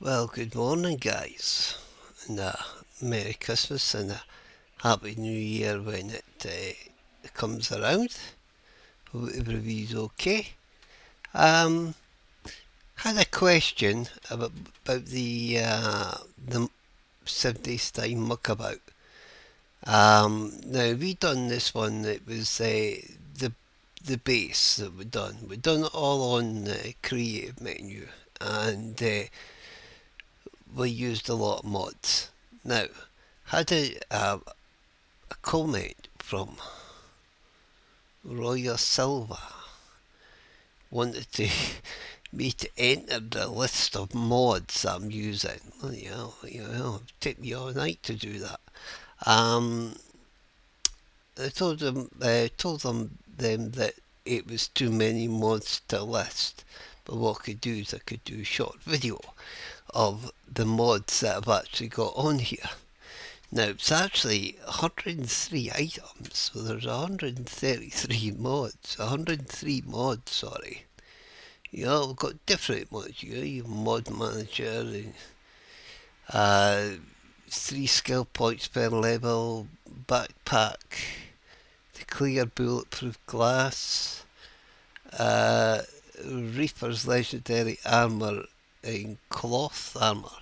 Well, good morning, guys, and Merry Christmas and a Happy New Year when it comes around. Hope everybody's okay. Um, had a question about the 70s time muckabout. Now we done this one. It was the the bass that we done. We done it all on the creative menu, and we used a lot of mods. Now, had a comment from Roya Silva wanted to me to enter the list of mods I'm using. Well, it'd take me all night to do that. Um, I told them that it was too many mods to list. But what I could do is I could do a short video of the mods that I've actually got on here. Now it's actually 103 items, so there's 133 mods, 103 mods, sorry. We've got different mods, you have mod manager, and, 3 skill points per level, backpack, the clear bulletproof glass, Reaper's legendary armour and cloth armour.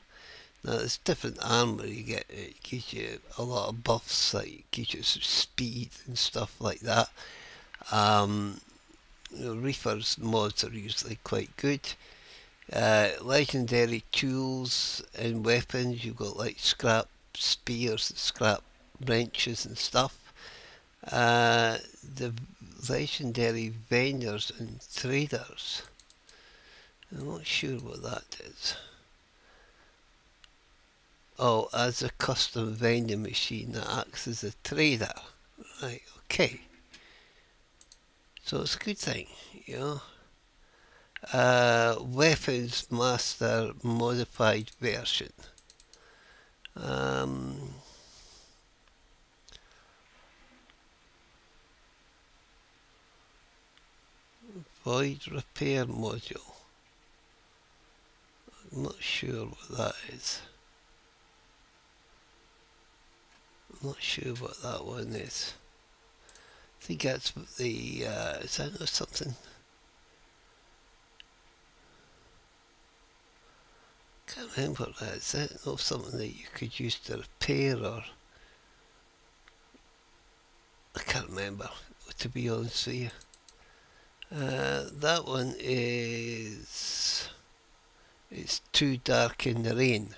Now, it's different armour you get. It gives you a lot of buffs, like it gives you some speed and stuff like that. Reaper's mods are usually quite good. Legendary tools and weapons, you've got like scrap spears, scrap wrenches and stuff. The legendary vendors and traders. I'm not sure what that is. Oh, as a custom vending machine that acts as a trader. Right, okay. So it's a good thing, you know. Weapons Master modified version. Void repair module. I'm not sure what that is. I'm not sure what that one is. I think that's the, is that something? Can't remember what that is. Is that not something that you could use to repair, or I can't remember, to be honest with you. That one is, it's too dark in the rain.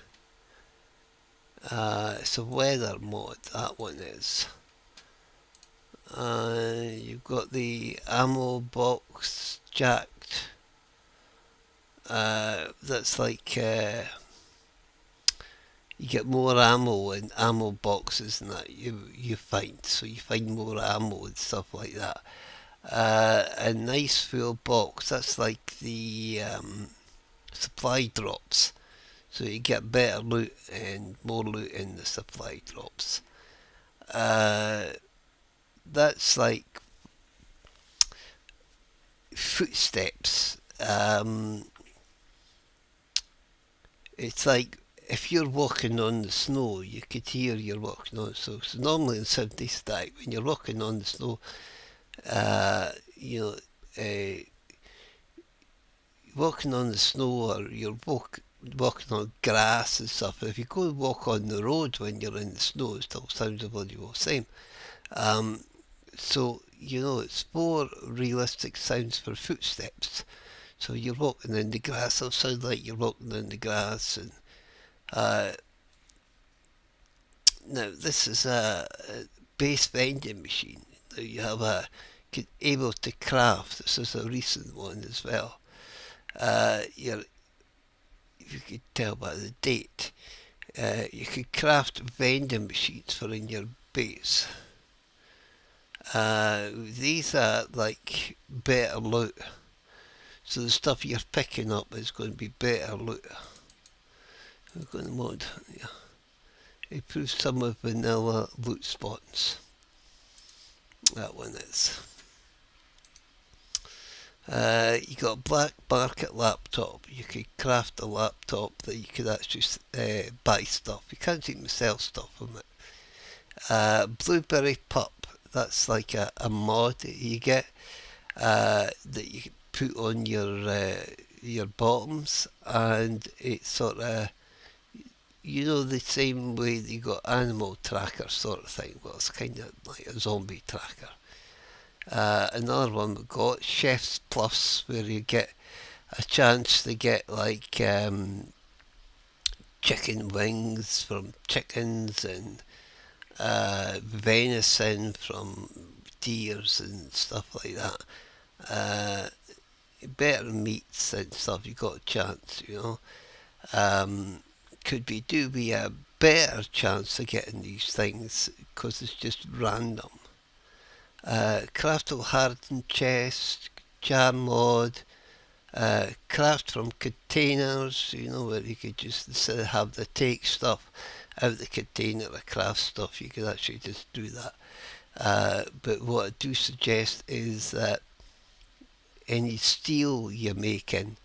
It's a weather mod, that one is. You've got the ammo box jacked. That's like you get more ammo in ammo boxes than that you find. So you find more ammo and stuff like that. A nice full box. That's like the supply drops. So you get better loot and more loot in the supply drops. That's like footsteps. It's like if you're walking on the snow, you could hear you're walking on. So normally in 70 stack, when you're walking on the snow, you know, walking on the snow, or you're walking on grass and stuff. If you go and walk on the road when you're in the snow, it still sounds the bloody well same. So it's more realistic sounds for footsteps. So you're walking in the grass, it'll sound like you're walking in the grass. And now this is a base vending machine. Now you have able to craft. This is a recent one as well. If you could tell by the date, you could craft vending machines for in your base. These are like better loot. So the stuff you're picking up is going to be better loot. We're going to mod. Yeah. Improve some of vanilla loot spots. That one is. You got a black market laptop. You could craft a laptop that you could actually buy stuff. You can't even sell stuff from it. Blueberry Pup. That's like a mod that you get that you can put on your bottoms, and it's sort of, you know, the same way that you got Animal Tracker sort of thing. Well, it's kind of like a zombie tracker. Another one we got Chef's Plus, where you get a chance to get like chicken wings from chickens, and venison from deers and stuff like that. Better meats and stuff. You got a chance, you know. Could be do be a better chance of getting these things because it's just random. Craftable hardened chest, jar mod, craft from containers, you know, where you could just, instead of have to take stuff out of the container to craft stuff, you could actually just do that. But what I do suggest is that any steel you're making,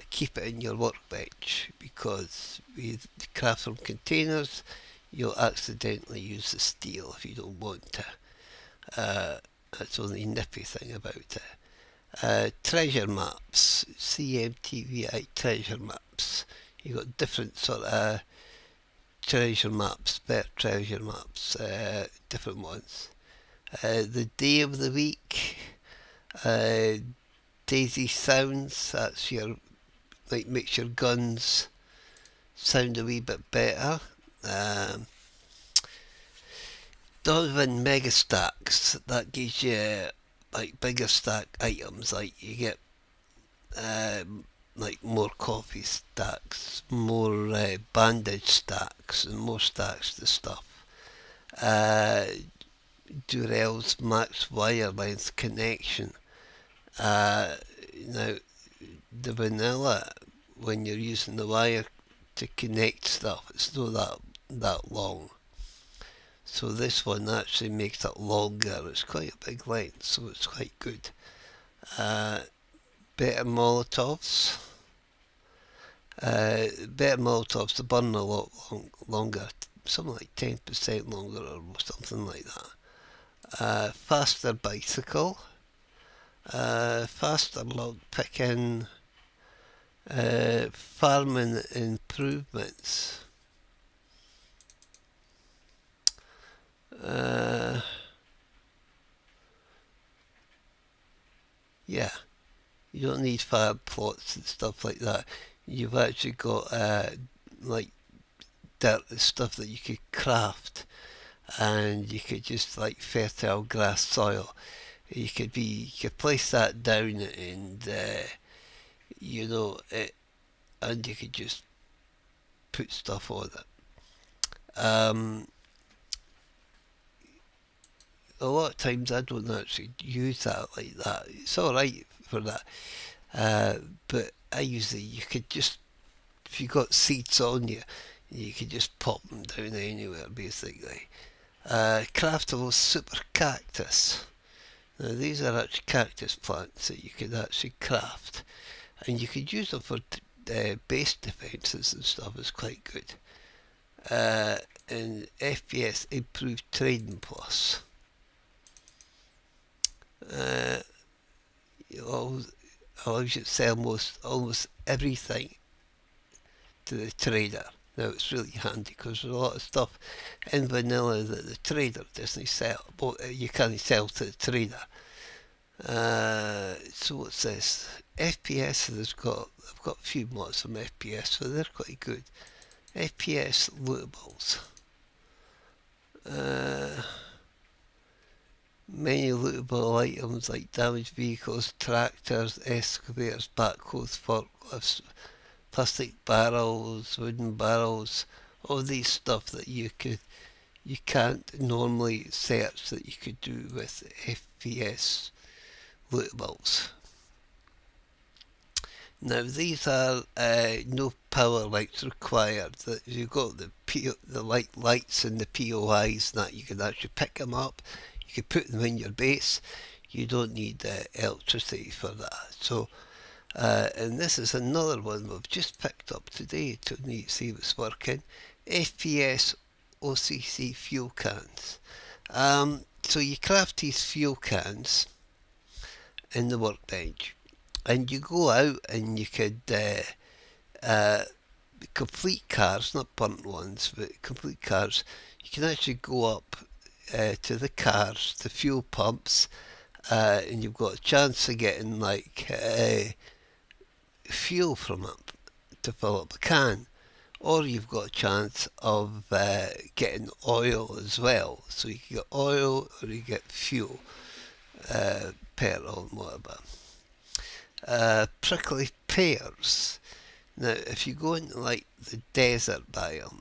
keep it in your workbench, because with craft from containers, you'll accidentally use the steel if you don't want to. That's the only nippy thing about it. Treasure maps, CMTVI treasure maps. You got different sort of treasure maps, better treasure maps, different ones. The day of the week, Daisy sounds. That's your, like, makes your guns sound a wee bit better. Donovan Mega Stacks, that gives you like bigger stack items, like you get like more coffee stacks, more bandage stacks, and more stacks to stuff. Durell's max wire length connection. Now the vanilla, when you're using the wire to connect stuff, it's not that long. So this one actually makes it longer. It's quite a big length, so it's quite good. Better Molotovs. Better Molotovs to burn a lot longer, something like 10% longer or something like that. Faster bicycle. Faster log picking. Farming improvements. Yeah, you don't need fire plots and stuff like that. You've actually got like dirt stuff that you could craft, and you could just like fertile grass soil. You could place that down, and you know it, and you could just put stuff on it. A lot of times I don't actually use that like that. It's alright for that. But I usually, you could just, if you got seeds on you, you could just pop them down anywhere basically. Craftable super cactus. Now these are actually cactus plants that you could actually craft, and you could use them for base defences and stuff. It's quite good. And FPS improved trading plus. Allows you to sell almost everything to the trader. Now it's really handy because there's a lot of stuff in vanilla that the trader doesn't sell, but you can't sell to the trader. So what's this? FPS, I've got a few mods from FPS, so they're quite good. FPS lootables. Many lootable items like damaged vehicles, tractors, excavators, backhoes, forklifts, plastic barrels, wooden barrels, all these stuff that you can't normally search, that you could do with FPS lootables. Now these are no power lights required. That you've got the lights and the POIs, and that you can actually pick them up. You can put them in your base. You don't need electricity for that. So, and this is another one we've just picked up today to see if it's working. FPS OCC fuel cans. So you craft these fuel cans in the workbench, and you go out and you could uh, complete cars, not burnt ones, but complete cars. You can actually go up to the cars, the fuel pumps, and you've got a chance of getting like fuel from it to fill up a can, or you've got a chance of getting oil as well. So you can get oil or you get fuel, petrol and whatever. Prickly pears. Now, if you go into like the desert biome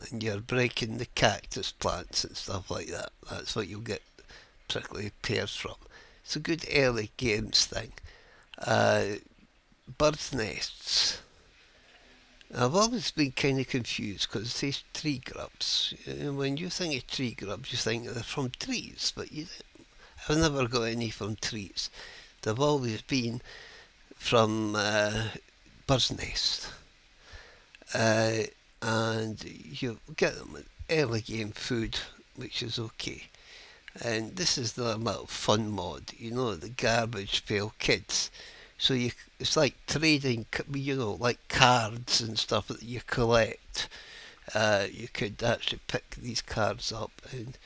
and you're breaking the cactus plants and stuff like that, that's what you'll get prickly pears from. It's a good early games thing. Birds' nests. I've always been kind of confused because it says tree grubs. When you think of tree grubs, you think they're from trees, but I've never got any from trees. They've always been from birds' nests. And you get them with early game food, which is okay. And this is the little fun mod, the garbage pail kids. So it's like trading, like cards and stuff that you collect. You could actually pick these cards up, and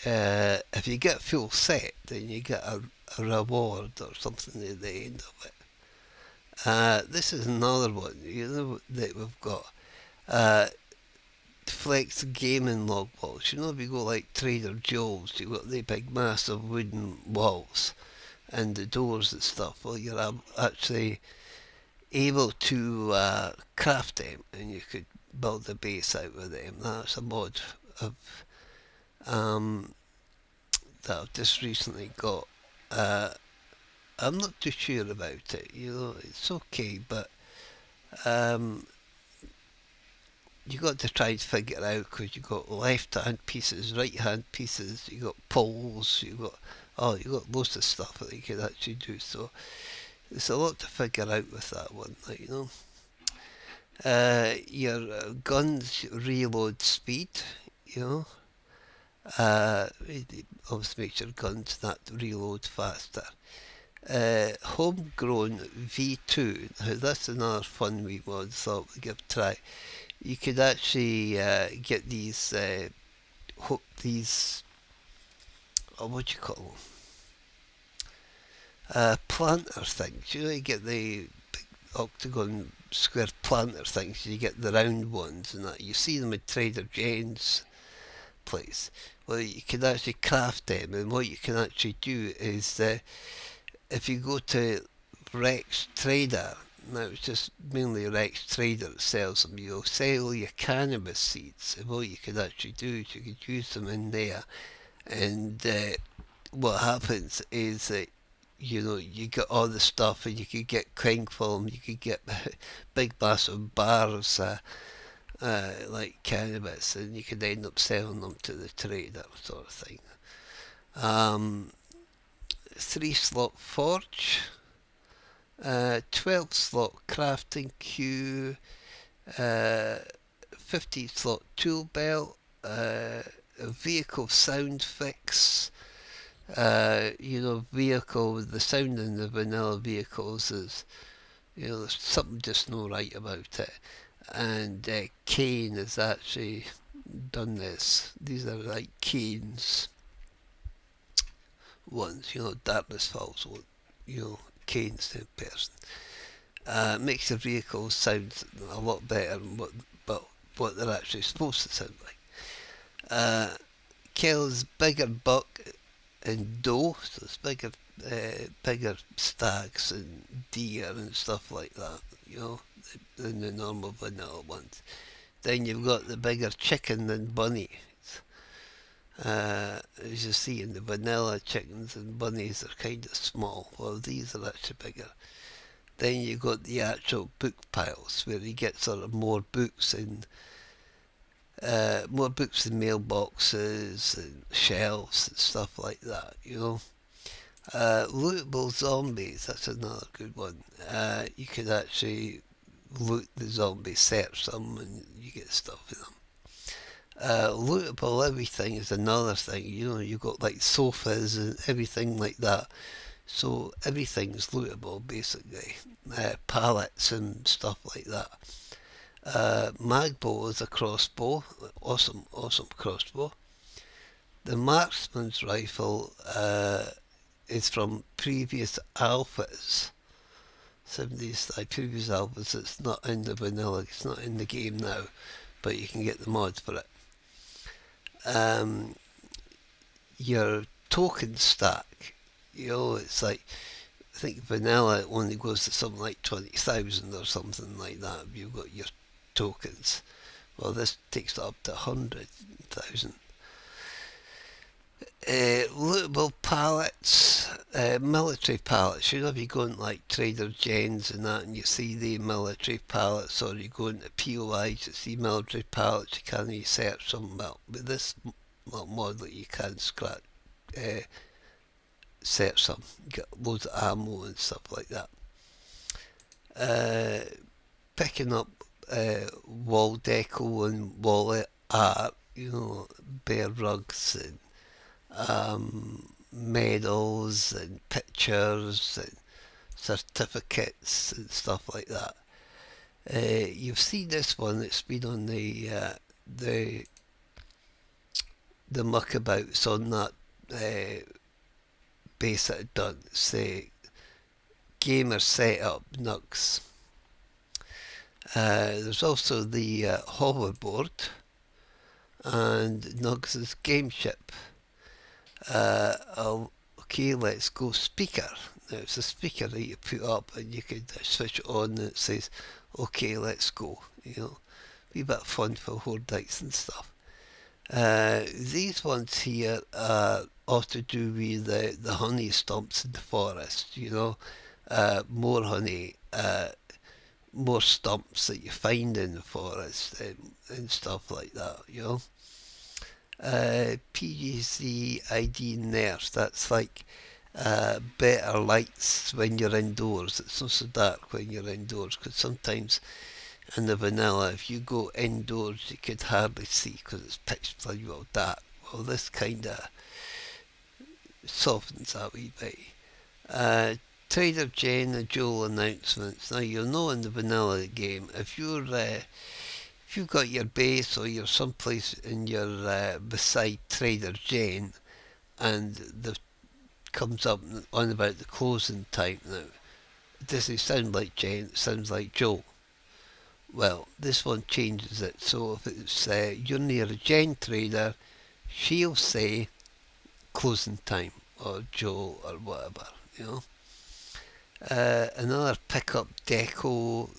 if you get a full set, then you get a reward or something at the end of it. This is another one, that we've got. Flex gaming log walls. If you go like Trader Joe's, you've got the big massive wooden walls and the doors and stuff. Well, you're actually able to craft them, and you could build a base out of them. That's a mod of that I've just recently got. I'm not too sure about it. It's okay, but you got to try and figure it out, because you got left hand pieces, right hand pieces, you got poles, you got loads of stuff that you can actually do. So there's a lot to figure out with that one, your guns reload speed, it obviously makes your guns that reload faster. Homegrown V2. Now that's another fun wee mod, thought we'd give a try. You could actually get these what do you call them? Planter things. You get the big octagon square planter things. You get the round ones and that. You see them at Trader Joe's place. Well, you can actually craft them, and what you can actually do is if you go to Rex Trader, now it's just mainly Rex Trader that sells them, you'll sell your cannabis seeds, and what you could actually do is you could use them in there, and what happens is that you get all the stuff, and you could get cling film, you could get big massive bars like cannabis, and you could end up selling them to the trader, sort of thing. 3-slot forge, 12-slot crafting queue, 50-slot tool belt, a vehicle sound fix. Vehicle, the sound in the vanilla vehicles is, there's something just not right about it. And Kane has actually done this. These are like Kane's ones, Darkness Falls, Kane's the person. Makes the vehicles sound a lot better than what they're actually supposed to sound like. Kills bigger buck and doe, so it's bigger stags and deer and stuff like that, than the normal vanilla ones. Then you've got the bigger chicken and bunny. As you see in the vanilla, chickens and bunnies are kind of small, while these are actually bigger. Then you got the actual book piles, where you get sort of more books in mailboxes and shelves and stuff like that, Lootable zombies, that's another good one. You could actually loot the zombies, search them, and you get stuff with them. Lootable everything is another thing. You know, you've got like sofas and everything like that. So everything's lootable basically. Pallets and stuff like that. Magbow is a crossbow. Awesome, awesome crossbow. The marksman's rifle is from previous alphas. 70s, like previous alphas. It's not in the vanilla, it's not in the game now, but you can get the mods for it. Your token stack, you know, it's like, I think vanilla only goes to something like 20,000 or something like that. You've got your tokens. Well, this takes it up to 100,000. Lootable pallets, military pallets. You know, if you go into like Trader Joe's and that, and you see the military pallets, or you go into POI to see military pallets, you can't really search them. Well, with this model, you can search them. You get loads of ammo and stuff like that. Picking up wall deco and wall art, you know, bear rugs and medals and pictures and certificates and stuff like that. You've seen this one. It's been on the muckabouts on that base that I'd done. It's the gamer setup Nugs. There's also the hoverboard and Nugs' game ship. Okay, let's go speaker. Now it's a speaker that you put up and you could switch it on and it says, okay, let's go. You know, be a bit of fun for horde nights and stuff. These ones here are all to do with the honey stumps in the forest, you know. More honey, more stumps that you find in the forest and stuff like that, you know. PGC ID Nurse, that's like better lights when you're indoors. It's not so dark when you're indoors, because sometimes in the vanilla, if you go indoors, you could hardly see because it's pitch bloody well dark. Well, this kind of softens that wee bit. Trader Jen and Joel announcements. Now, you'll know in the vanilla game, if you've got your base or you're someplace in your beside Trader Jane and the comes up on about the closing time now, it doesn't sound like Jane, it sounds like Joe. Well, this one changes it, so if it's you're near a Jane trader, she'll say closing time or Joe or whatever, you know. Another pickup deco,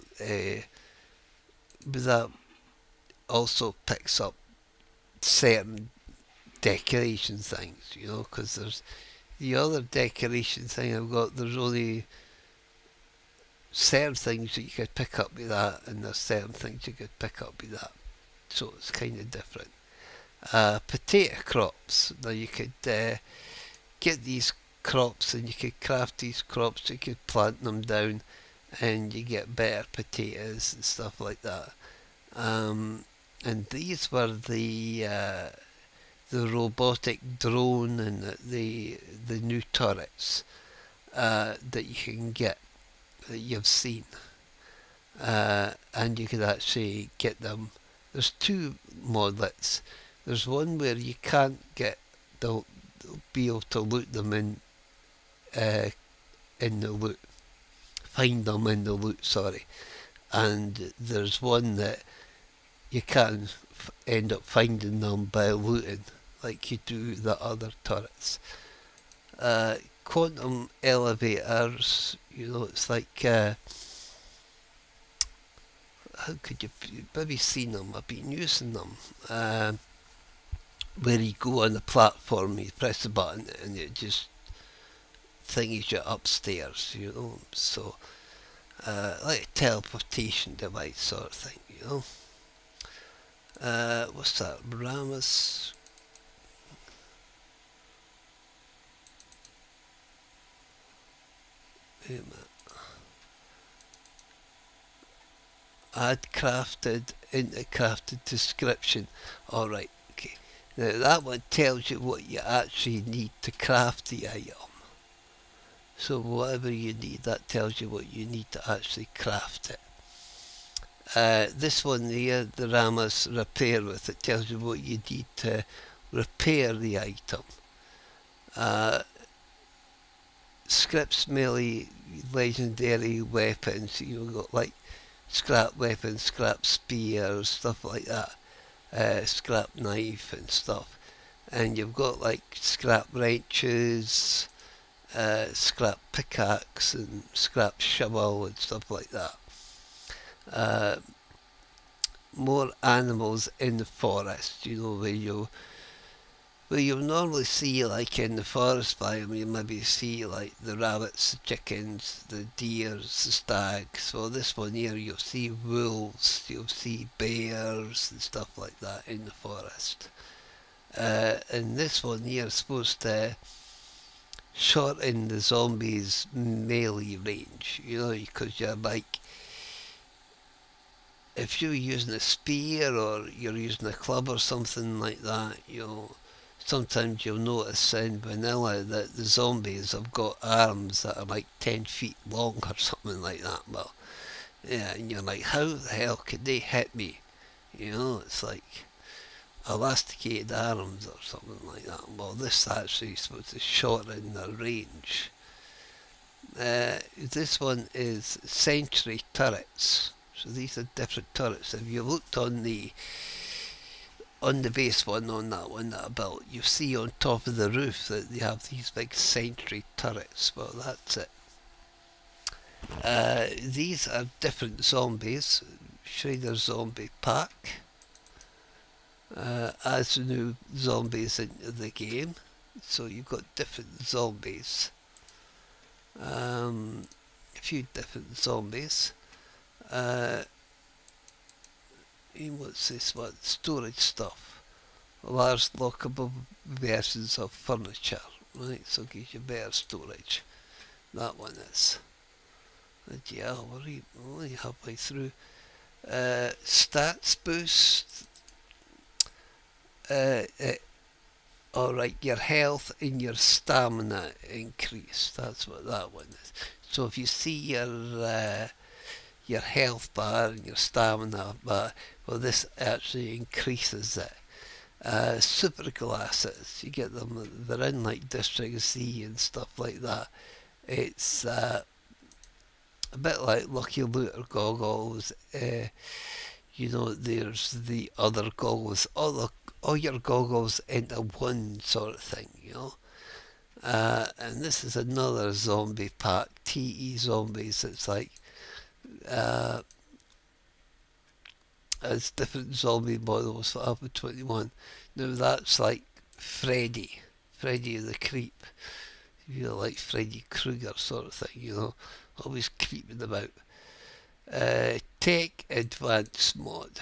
but that also picks up certain decoration things, you know, because there's the other decoration thing I've got, there's only certain things that you could pick up with that, and there's certain things you could pick up with that, so it's kind of different. Potato crops, now you could get these crops and you could craft these crops, you could plant them down and you get better potatoes and stuff like that. And these were the robotic drone and the new turrets that you can get, that you've seen, and you could actually get them. There's two modlets. There's one where you can't get, they'll be able to loot them in the loot, find them in the loot, sorry, and there's one that you can end up finding them by looting, like you do the other turrets. Quantum elevators, you know, it's like, how could you've maybe seen them, I've been using them, where you go on the platform, you press the button and it just thingies you upstairs, you know, so like a teleportation device sort of thing, you know. What's that? Ramus. Wait a minute. Add crafted into crafted description. Alright, okay. Now that one tells you what you actually need to craft the item. So whatever you need, that tells you what you need to actually craft it. This one here, the Rammus repair with, it tells you what you need to repair the item. Scripts melee legendary weapons. You've got like scrap weapons, scrap spears, stuff like that. Scrap knife and stuff. And you've got like scrap wrenches, scrap pickaxe and scrap shovel and stuff like that. More animals in the forest, where you'll normally see, like in the forest biome, you maybe see like the rabbits, the chickens, the deers, the stags. Well, this one here, you'll see wolves, you'll see bears and stuff like that in the forest. And this one here is supposed to shorten the zombies' melee range, because you're like, if you're using a spear or you're using a club or something like that, sometimes you'll notice in vanilla that the zombies have got arms that are like 10 feet long or something like that. Well, yeah, and you're like, how the hell could they hit me? It's like elasticated arms or something like that. Well, this actually is supposed to shorten the range. This one is sentry turrets. So these are different turrets. If you looked on the base one, on that one that I built, you see on top of the roof that they have these big sentry turrets. Well, that's it. These are different zombies. Shredder zombie pack. Adds new zombies into the game. So you've got different zombies. A few different zombies. What's this one? Storage stuff. Large lockable versions of furniture. Right, so it gives you better storage. That one is. And yeah, we're only halfway through. Stats boost. Alright, your health and your stamina increase. That's what that one is. So if you see your health bar and your stamina bar, well, this actually increases it. Super glasses, you get them, they're in like District Z and stuff like that. It's a bit like Lucky Looter goggles. There's the other goggles, all your goggles into one sort of thing, and this is another zombie pack, TE zombies. It's like as different zombie models for Alpha 21. Now that's like Freddy the Creep. You like Freddy Krueger sort of thing, always creeping about. Tech Advanced mod.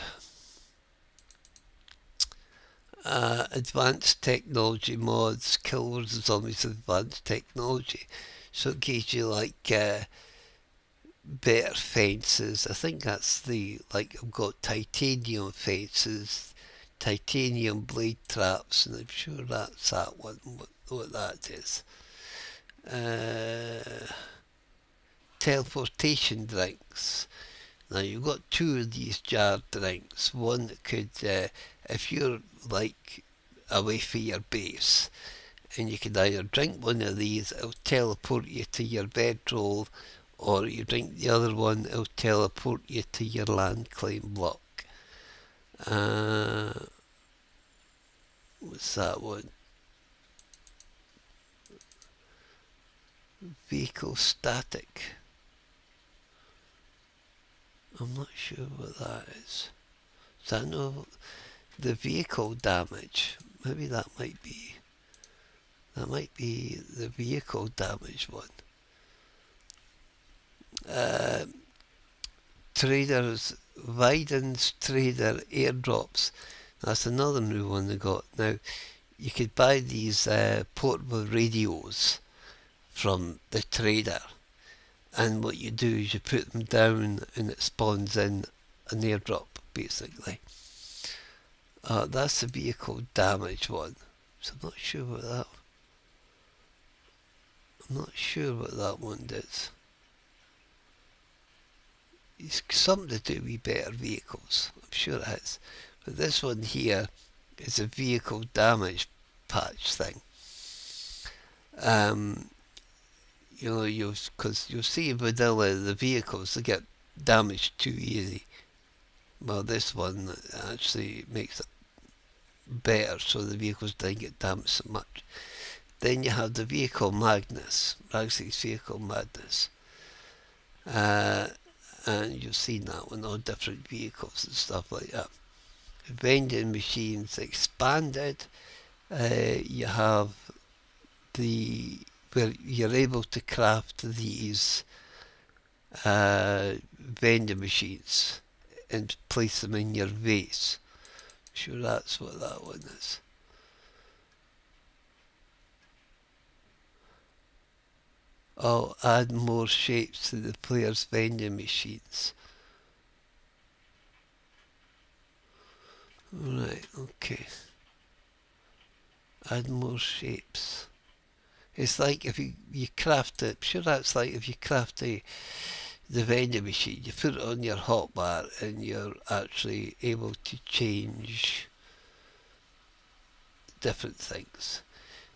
Advanced technology mods kill the zombies with advanced technology. So it gives you like better fences. I think that's I've got titanium fences, titanium blade traps, and I'm sure that's that one, what that is. Teleportation drinks. Now you've got two of these jarred drinks. One that could, if you're like away from your base, and you can either drink one of these, it'll teleport you to your bedroll, or you drink the other one, it'll teleport you to your land claim block. What's that one? Vehicle static. I'm not sure what that is. So I know the vehicle damage. Maybe that might be the vehicle damage one. Traders, Viden's Trader airdrops. That's another new one they got. Now, you could buy these portable radios from the trader, and what you do is you put them down and it spawns in an airdrop, basically. That's the vehicle damage one. So I'm not sure what that one does. It's something to do with better vehicles. I'm sure it is. But this one here is a vehicle damage patch thing. Because you'll see in vanilla the vehicles, they get damaged too easy. Well, this one actually makes it better so the vehicles don't get damaged so much. Then you have the Vehicle Madness, Ragsy's Vehicle Madness. And you've seen that one, all different vehicles and stuff like that. Vending machines expanded. You have where you're able to craft these vending machines and place them in your vase. I'm sure that's what that one is. Oh, add more shapes to the player's vending machines. Right, okay. Add more shapes. It's like if you craft it, I'm sure that's like if you craft the vending machine, you put it on your hotbar and you're actually able to change different things.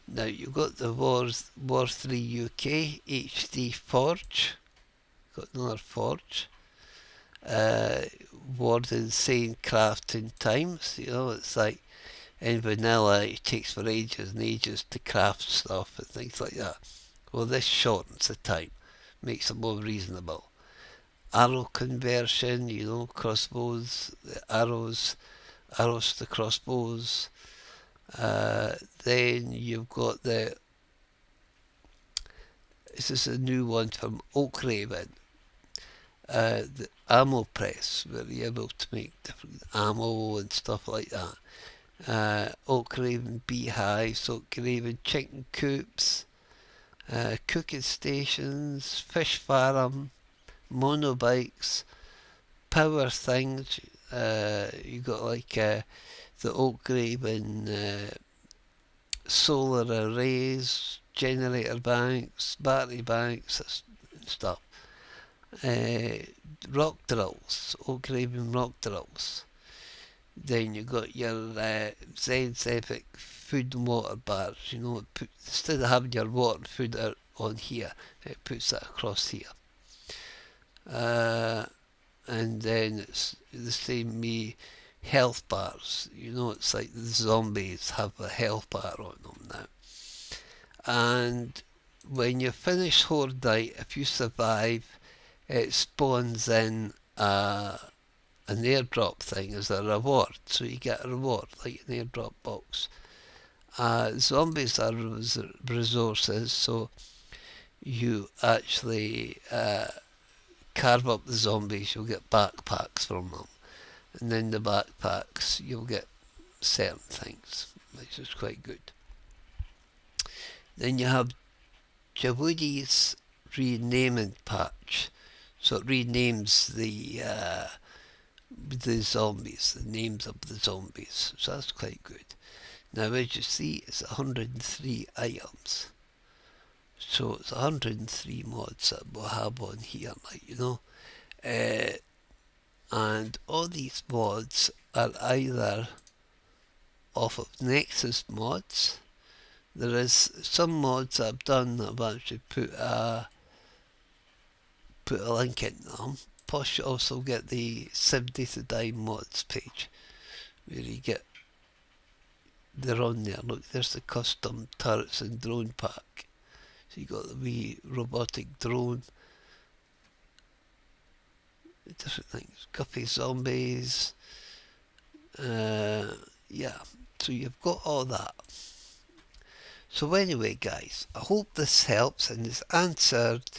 Now you've got the War 3 UK HD Forge, got another Forge. War Insane Crafting Times, it's like in vanilla it takes for ages and ages to craft stuff and things like that. Well, this shortens the time, makes it more reasonable. Arrow conversion, crossbows, arrows to crossbows. Then you've got this is a new one from Oakraven, the ammo press, where you're able to make different ammo and stuff like that. Oakraven beehives, Oakraven chicken coops, cooking stations, fish farm, monobikes, power things. You got like the Oakraven solar arrays, generator banks, battery banks and stuff. Rock drills, Oakraven rock drills. Then you got your Zed's Epic food and water bars. Instead of having your water and food on here, it puts that across here. And then it's the same me health bars. It's like the zombies have a health bar on them now. And when you finish Horde Night, if you survive, it spawns in an airdrop thing as a reward. So you get a reward, like an airdrop box. Zombies are resources, so you actually carve up the zombies, you'll get backpacks from them. And then the backpacks, you'll get certain things, which is quite good. Then you have Jawoody's renaming patch. So it renames the zombies, the names of the zombies. So that's quite good. Now as you see, it's 103 items. So it's 103 mods that we'll have on here, and all these mods are either off of Nexus mods. There is some mods I've done that I've actually put a link in them. Plus you also get the 7 Days to Die mods page, where you get, they're on there. Look, there's the custom turrets and drone pack. So you got the wee robotic drone, different things, guppy zombies, yeah, so you've got all that. So anyway guys, I hope this helps and has answered,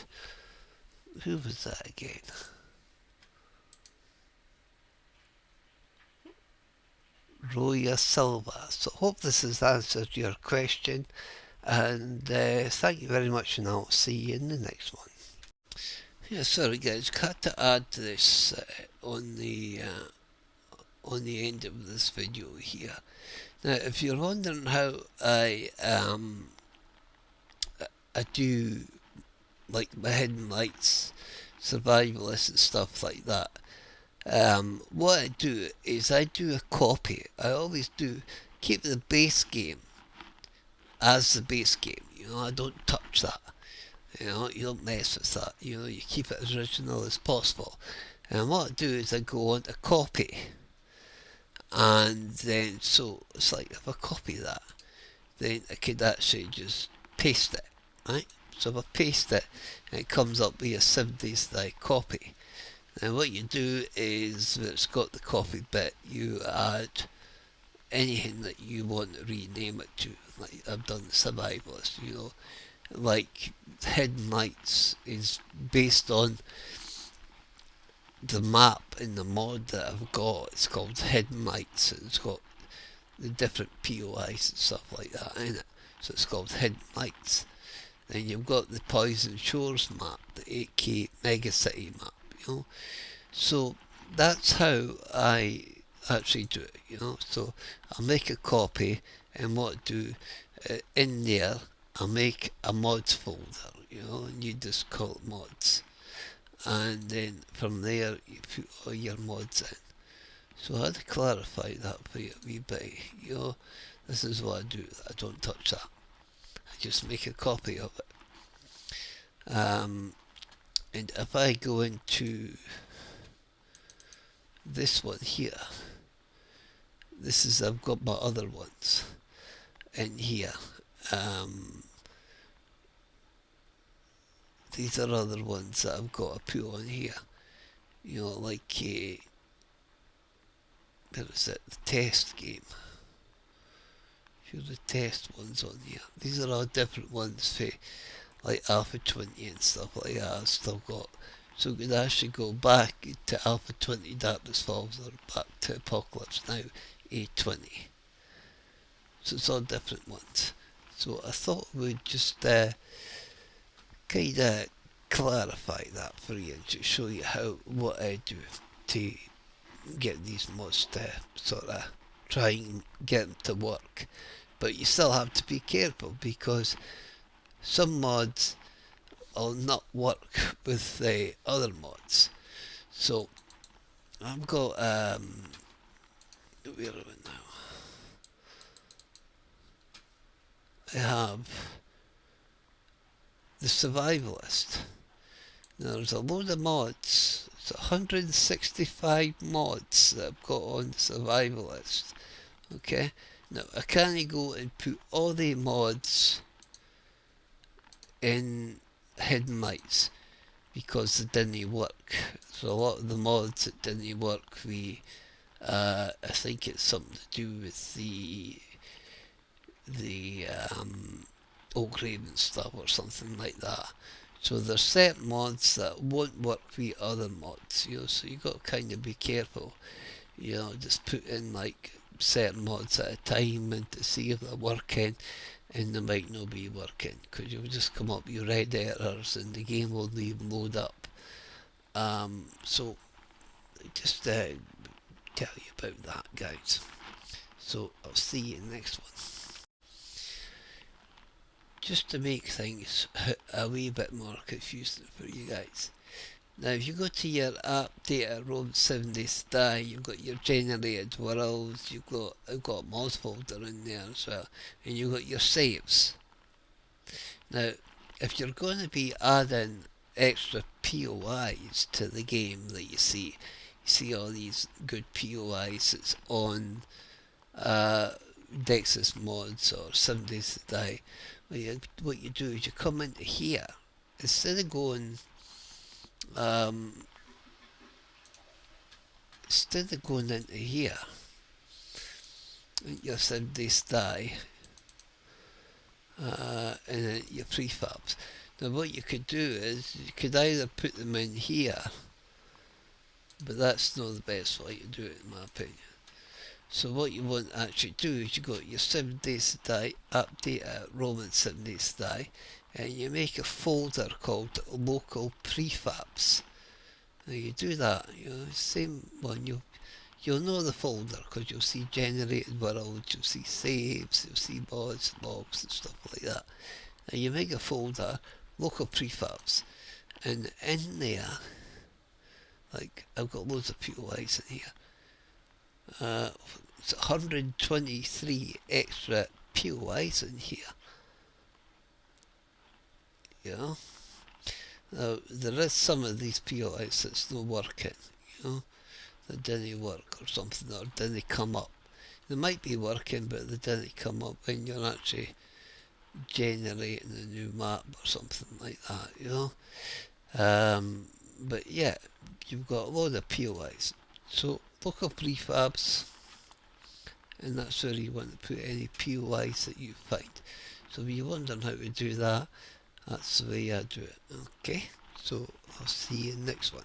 who was that again? Roya Silva. So I hope this has answered your question, and thank you very much, and I'll see you in the next one. Yeah, sorry guys, got to add this on the end of this video here. Now, if you're wondering how I do like my hidden lights, survivalist and stuff like that. What I do is I do a copy. I always do keep the base game as the base game. You know, I don't touch that. You know, you don't mess with that. You know, you keep it as original as possible. And what I do is I go on to copy, and then so it's like if I copy that, then I could actually just paste it, right? So if I paste it, it comes up with a 7 days that I copy. And what you do is, when it's got the copy bit, you add anything that you want to rename it to. Like I've done the survivalist, you know, like Hidden Lights is based on the map in the mod that I've got. It's called Hidden Lights, and it's got the different POIs and stuff like that in it. So it's called Hidden Lights. Then you've got the Poison Shores map, the 8K Mega City map, you know. So that's how I actually do it, you know. So I'll make a copy, and what I do in there, I'll make a mods folder, you know, and you just call it mods. And then from there, you put all your mods in. So I had to clarify that for you a wee bit, you know. This is what I do, I don't touch that. I just make a copy of it. And if I go into this one here, this is, I've got my other ones in here. These are other ones that I've got to put on here. You know, like, where is it? The test game. Here are the test ones on here. These are all different ones for like Alpha 20 and stuff like that I've still got. So we could actually go back to Alpha 20 Darkness Falls or back to Apocalypse Now A20. So it's all different ones. So I thought we'd just kind of clarify that for you and to show you what I do to get these mods to sort of try and get them to work. But you still have to be careful, because some mods will not work with the other mods. So I've got where are we now? I have the Survivalist. Now there's a load of mods. It's 165 mods that I've got on the Survivalist. Okay, now I can't go and put all the mods in Hidden Lights because they didn't work. So a lot of the mods that didn't work, I think it's something to do with the Oakraven stuff or something like that. So there's certain mods that won't work with other mods, you know, so you got to kind of be careful, you know, just put in like certain mods at a time and to see if they're working, and they might not be working, because you'll just come up with red errors and the game won't even load up. So just tell you about that, guys. So I'll see you next one. Just to make things a wee bit more confusing for you guys. Now if you go to your app data, Rome 7 Days to Die, you've got your generated worlds, I've got mods folder in there as well, and you've got your saves. Now if you're going to be adding extra POIs to the game that you see all these good POIs that's on Dexys mods or 7 Days to Die, what you do is you come into here, instead of going into here your 7 Days to Die and then your prefabs. Now what you could do is you could either put them in here, but that's not the best way to do it in my opinion. So what you want to actually do is you got your 7 Days to Die update at Roman 7 Days to Die, and you make a folder called local prefabs. Now you do that, same one, you'll know the folder because you'll see generated worlds, you'll see saves, you'll see mods, logs and stuff like that. Now you make a folder, local prefabs, and in there, like I've got loads of POIs in here. It's 123 extra POIs in here. Now, there is some of these POIs that's not working, that didn't work or something, or didn't come up. They might be working, but they didn't come up when you're actually generating a new map or something like that, but yeah, you've got a load of POIs. So local prefabs, and that's where you want to put any POIs that you find. So if you're wondering how to do that, that's the way I do it. Okay, so I'll see you in the next one.